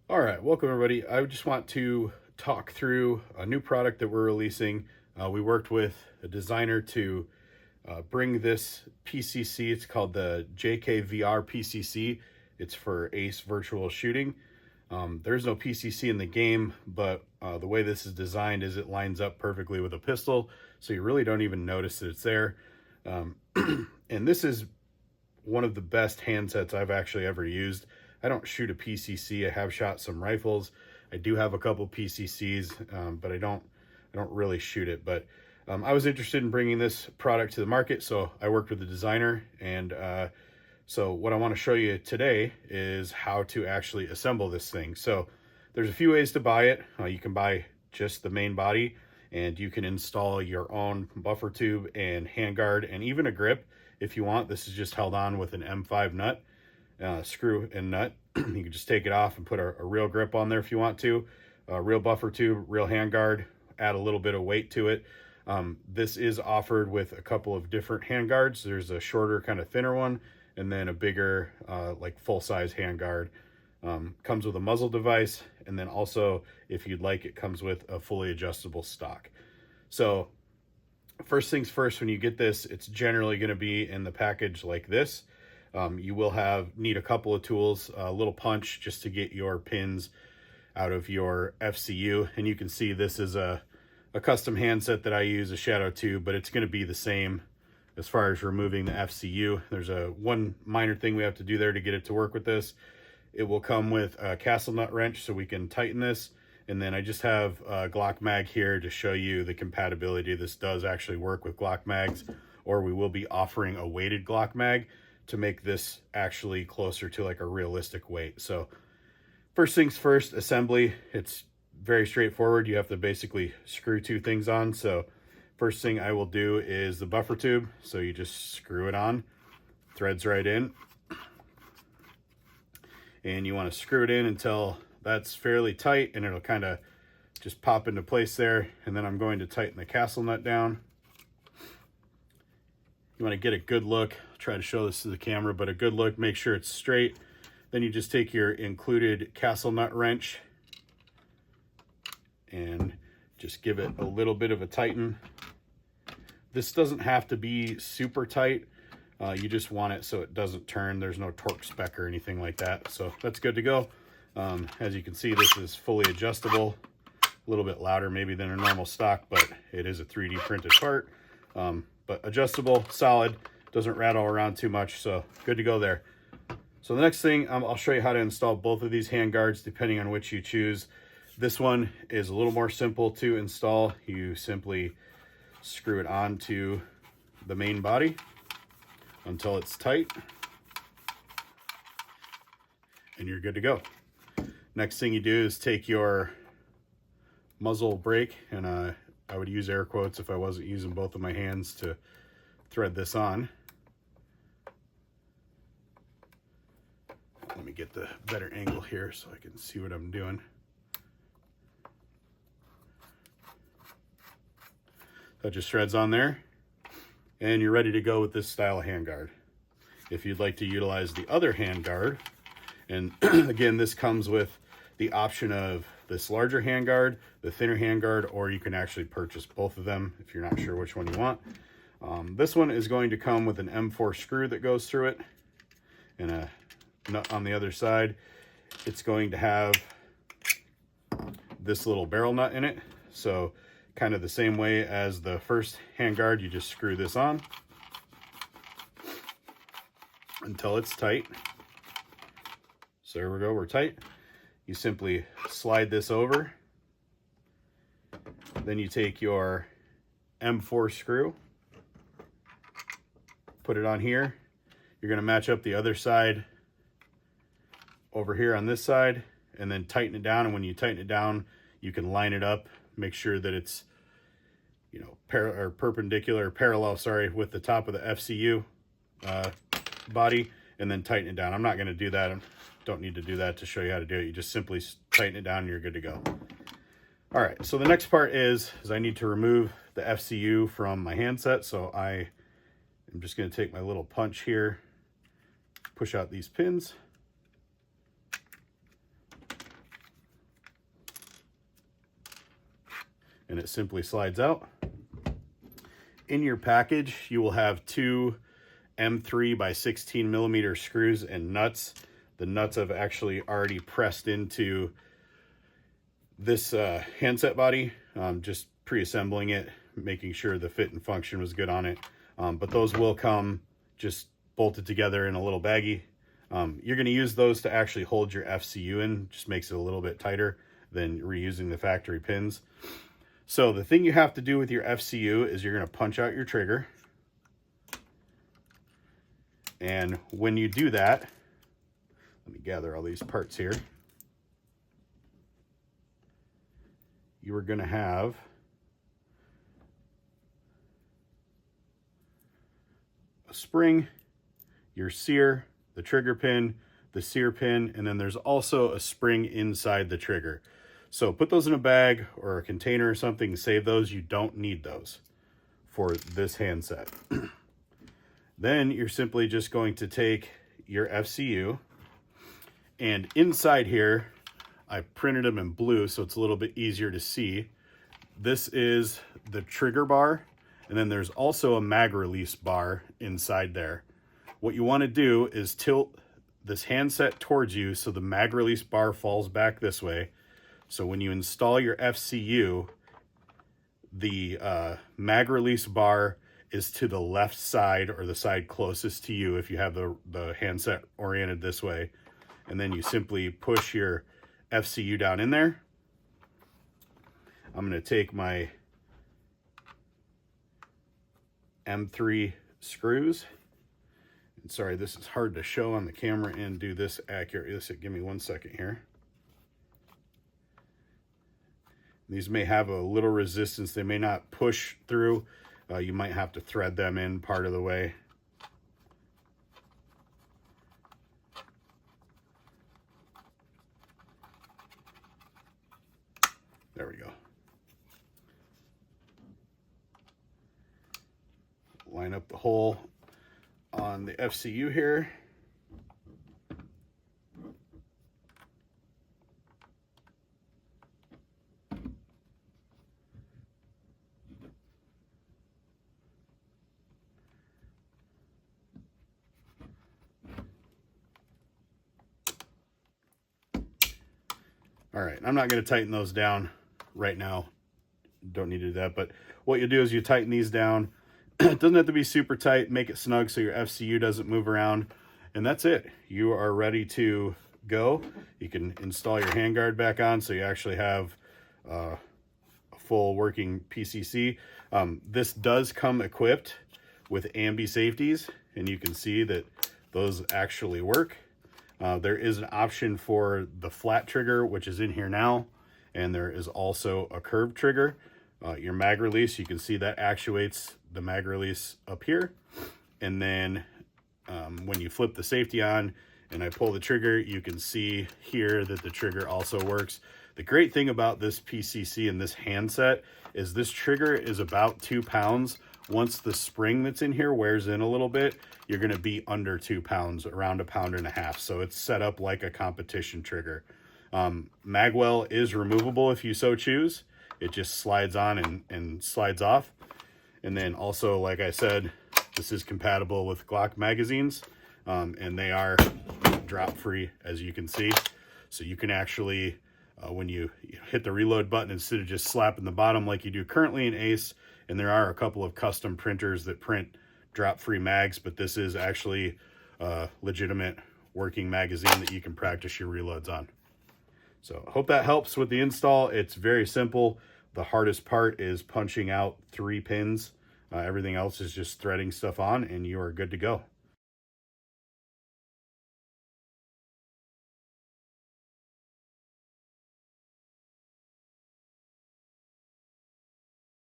All right, welcome everybody. I just want to talk through a new product that we're releasing. We worked with a designer to bring this PCC. It's called the JKVR-PCC. It's for Ace virtual shooting. There's no PCC in the game, but the way this is designed is it lines up perfectly with a pistol, so you really don't even notice that it's there. And this is one of the best handsets I've actually ever used. I don't shoot a PCC. I have shot some rifles. I do have a couple PCCs, but I don't really shoot it. But I was interested in bringing this product to the market, so I worked with the designer. And so what I want to show you today is how to actually assemble this thing. So there's a few ways to buy it. You can buy just the main body, and you can install your own buffer tube and handguard and even a grip if you want. This is just held on with an M5 nut. Screw and nut. You can just take it off and put a real grip on there if you want to. Real buffer tube, real handguard, add a little bit of weight to it. This is offered with a couple of different handguards. There's a shorter, kind of thinner one, and then a bigger, like full-size handguard. Comes with a muzzle device, and then also, if you'd like, it comes with a fully adjustable stock. So first things first, when you get this, it's generally going to be in the package like this. You will need a couple of tools, a little punch just to get your pins out of your FCU. And you can see this is a custom handset that I use, a shadow tube, but it's going to be the same as far as removing the FCU. There's one minor thing we have to do there to get it to work with this. It will come with a castle nut wrench so we can tighten this. And then I just have a Glock mag here to show you the compatibility. This does actually work with Glock mags, or we will be offering a weighted Glock mag to make this actually closer to like a realistic weight. So first things first, assembly. It's very straightforward. You have to basically screw two things on. So first thing I will do is the buffer tube. So you just screw it on, threads right in. And you want to screw it in until that's fairly tight, and it'll kind of just pop into place there. And then I'm going to tighten the castle nut down. You want to get a good look. I'll try to show this to the camera, but a good look, make sure it's straight. Then you just take your included castle nut wrench and just give it a little bit of a tighten. This doesn't have to be super tight. You just want it so it doesn't turn. There's no torque spec or anything like that. So that's good to go. As you can see, this is fully adjustable. A little bit louder maybe than a normal stock, but it is a 3D printed part. But adjustable, solid, doesn't rattle around too much, so good to go there. So the next thing, I'll show you how to install both of these handguards depending on which you choose. This one is a little more simple to install. You simply screw it onto the main body until it's tight, and you're good to go. Next thing you do is take your muzzle brake, and I would use air quotes if I wasn't using both of my hands to thread this on. Let me get the better angle here so I can see what I'm doing. That just threads on there, and you're ready to go with this style of handguard. If you'd like to utilize the other handguard, and again, this comes with the option of this larger handguard, the thinner handguard, or you can actually purchase both of them if you're not sure which one you want. This one is going to come with an M4 screw that goes through it and a nut on the other side. It's going to have this little barrel nut in it. So kind of the same way as the first handguard, you just screw this on until it's tight. So there we go, we're tight. You simply slide this over. Then you take your M4 screw, put it on here. You're going to match up the other side over here on this side, and then tighten it down. And when you tighten it down, you can line it up, make sure that it's, you know, parallel, sorry, with the top of the FCU body, and then tighten it down. I'm not going to do that. I don't need to do that to show you how to do it. You just simply tighten it down and you're good to go. All right, so the next part is I need to remove the FCU from my handset. So I am just going to take my little punch here, push out these pins, and it simply slides out. In your package, you will have 2 M3 by 16 millimeter screws and nuts. The nuts have actually already pressed into this handset body, just pre-assembling it, making sure the fit and function was good on it. But those will come just bolted together in a little baggie. You're going to use those to actually hold your FCU in, just makes it a little bit tighter than reusing the factory pins. So the thing you have to do with your FCU is you're going to punch out your trigger. And when you do that, let me gather all these parts here. You are going to have a spring, your sear, the trigger pin, the sear pin, and then there's also a spring inside the trigger. So put those in a bag or a container or something, save those. You don't need those for this handset. Then you're simply just going to take your FCU, and inside here, I printed them in blue so it's a little bit easier to see. This is the trigger bar, and then there's also a mag release bar inside there. What you want to do is tilt this handset towards you so the mag release bar falls back this way. So when you install your FCU, the mag release bar is to the left side, or the side closest to you if you have the handset oriented this way. And then you simply push your FCU down in there. I'm going to take my M3 screws. And sorry, this is hard to show on the camera and do this accurately. Give me 1 second here. These may have a little resistance. They may not push through. You might have to thread them in part of the way. There we go. Line up the hole on the FCU here. All right, I'm not going to tighten those down right now. Don't need to do that, but what you do is you tighten these down. It doesn't have to be super tight. Make it snug so your FCU doesn't move around, and that's it. You are ready to go. You can install your handguard back on so you actually have a full working PCC. This does come equipped with ambi safeties, and you can see that those actually work. There is an option for the flat trigger, which is in here now, and there is also a curved trigger. Your mag release, you can see that actuates the mag release up here. And then when you flip the safety on and I pull the trigger, you can see here that the trigger also works. The great thing about this PCC and this handset is this trigger is about 2 pounds. Once the spring that's in here wears in a little bit, you're going to be under 2 pounds, around 1.5 pounds. So it's set up like a competition trigger. Magwell is removable if you so choose. It just slides on and slides off. And then also, like I said, this is compatible with Glock magazines, and they are drop free, as you can see. So you can actually, when you hit the reload button, instead of just slapping the bottom like you do currently in Ace, and there are a couple of custom printers that print drop-free mags, but this is actually a legitimate working magazine that you can practice your reloads on. So I hope that helps with the install. It's very simple. The hardest part is punching out 3 pins. Everything else is just threading stuff on, and you are good to go.